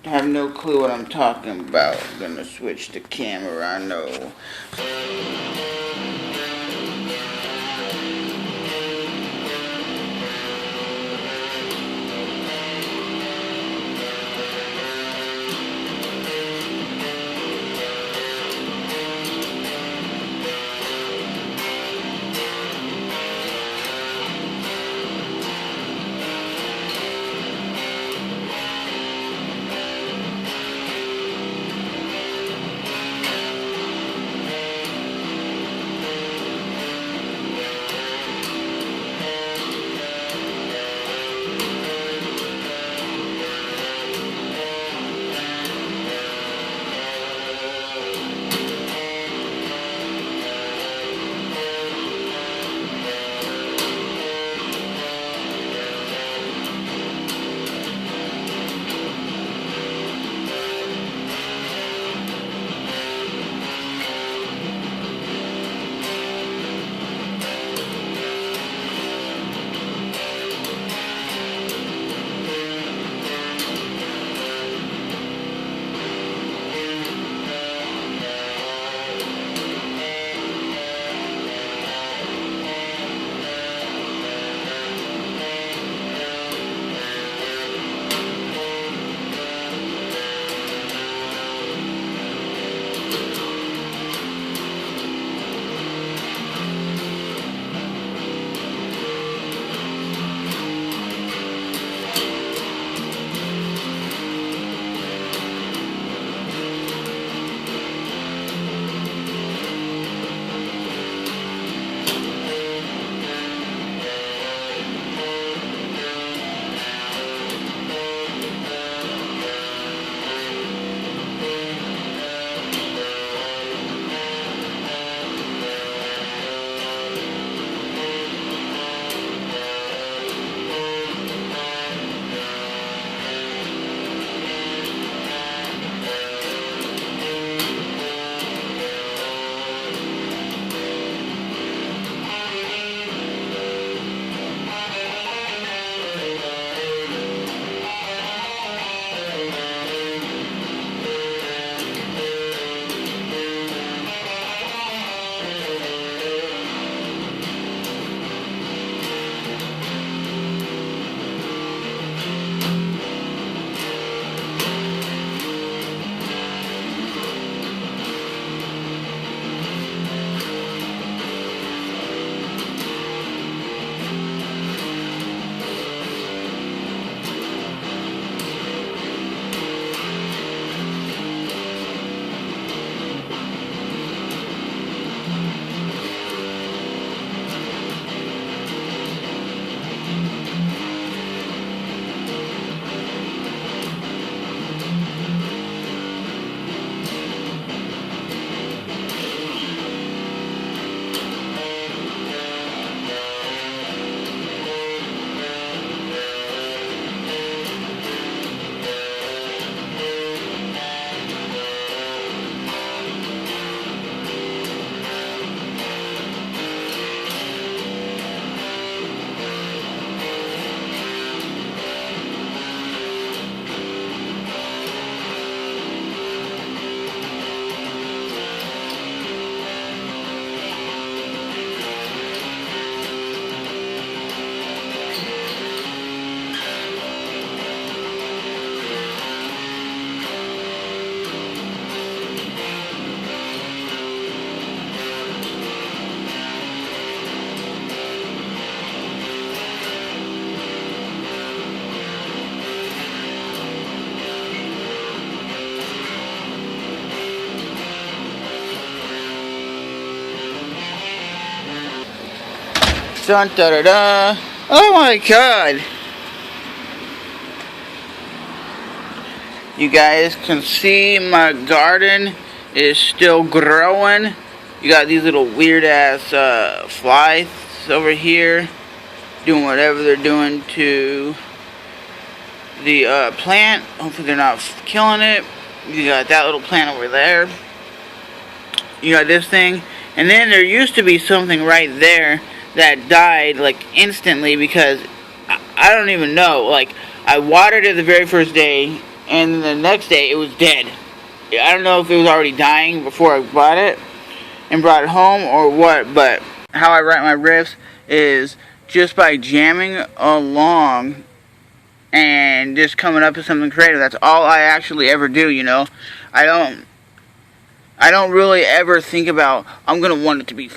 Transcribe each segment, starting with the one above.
have no clue what I'm talking about. I'm gonna switch the camera, I know. Dun da da da. Oh my god. You guys can see my garden is still growing. You got these little weird ass flies over here doing whatever they're doing to the plant. Hopefully they're not killing it. You got that little plant over there. You got this thing. And then there used to be something right there that died like instantly because I don't even know. Like, I watered it the very first day and the next day it was dead. I don't know if it was already dying before I bought it and brought it home or what, but how I write my riffs is just by jamming along and just coming up with something creative. That's all I actually ever do, you know. I don't really ever think about, I'm gonna want it to be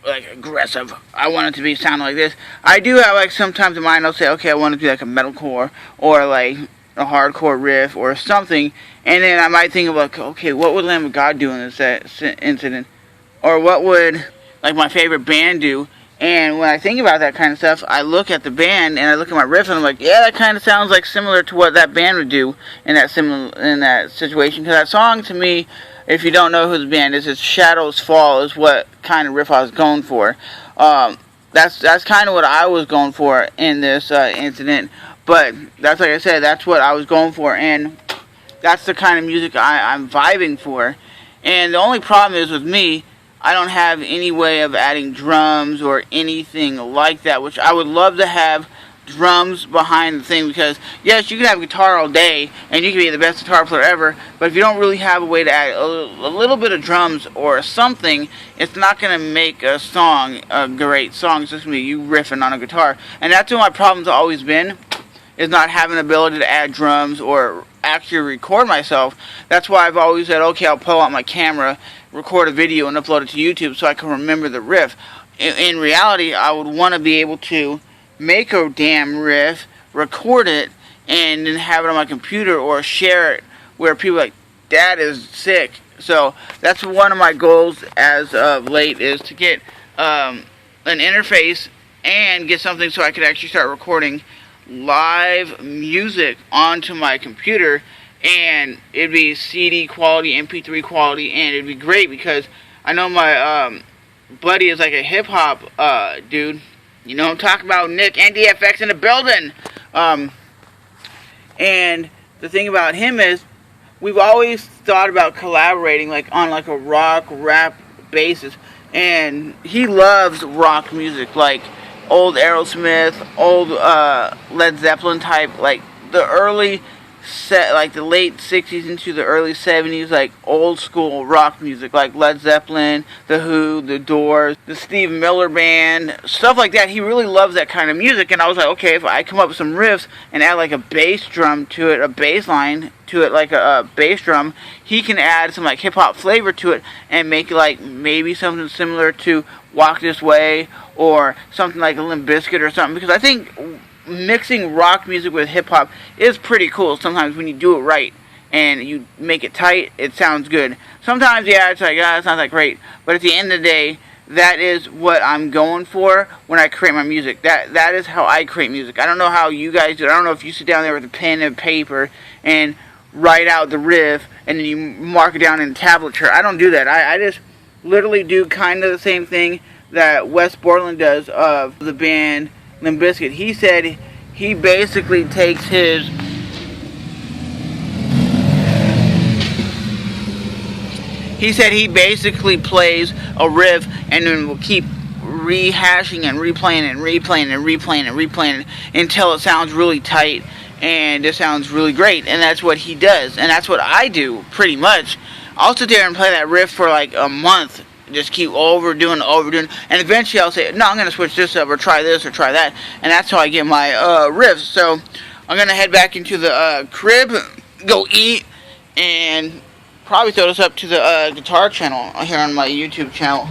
like aggressive. I want it to be sound like this. I do have like sometimes in mind I'll say, okay, I want it to be like a metalcore or like a hardcore riff or something, and then I might think of like, okay, what would Lamb of God do in this incident, or what would like my favorite band do? And when I think about that kind of stuff, I look at the band and I look at my riff and I'm like, yeah, that kind of sounds like similar to what that band would do in that situation. Because that song, to me, if you don't know who the band is, it's Shadows Fall is what kind of riff I was going for. That's kind of what I was going for in this incident. But that's like I said, that's what I was going for, and that's the kind of music I'm vibing for. And the only problem is with me, I don't have any way of adding drums or anything like that, which I would love to have drums behind the thing, because yes, you can have guitar all day and you can be the best guitar player ever, but if you don't really have a way to add a little bit of drums or something, it's not going to make a song a great song. It's just going to be you riffing on a guitar. And that's what my problem's always been, is not having the ability to add drums or actually record myself. That's why I've always said, okay, I'll pull out my camera, record a video, and upload it to YouTube so I can remember the riff. In reality, I would want to be able to make a damn riff, record it, and then have it on my computer or share it where people are like, that is sick. So that's one of my goals as of late, is to get an interface and get something so I could actually start recording live music onto my computer, and it'd be CD quality, MP3 quality, and it'd be great because I know my buddy is like a hip hop dude. You know, I'm talking about Nick, NDFX in the building. And the thing about him is, we've always thought about collaborating like on like a rock rap basis, and he loves rock music, like old Aerosmith, old Led Zeppelin type, like the early like the late 60s into the early 70s, like old school rock music, like Led Zeppelin, The Who, The Doors, the Steve Miller Band, stuff like that. He really loves that kind of music, and I was like, okay, if I come up with some riffs and add like a bass drum to it, a bass line to it, like a bass drum, he can add some like hip hop flavor to it and make it like maybe something similar to Walk This Way or something like a Limp Bizkit or something, because I think mixing rock music with hip hop is pretty cool. Sometimes when you do it right and you make it tight, it sounds good. Sometimes, yeah, it's like, it's not that great. But at the end of the day, that is what I'm going for when I create my music. That is how I create music. I don't know how you guys do it. I don't know if you sit down there with a pen and paper and write out the riff and then you mark it down in tablature. I don't do that. I just literally do kind of the same thing that Wes Borland does of the band Limp Bizkit. He said he basically takes his plays a riff and then will keep rehashing and replaying it until it sounds really tight and it sounds really great. And that's what he does, and that's what I do pretty much. I'll sit there and play that riff for like a month, just keep overdoing, and eventually I'll say, no, I'm going to switch this up, or try this, or try that, and that's how I get my riffs. So I'm going to head back into the crib, go eat, and probably throw this up to the guitar channel here on my YouTube channel.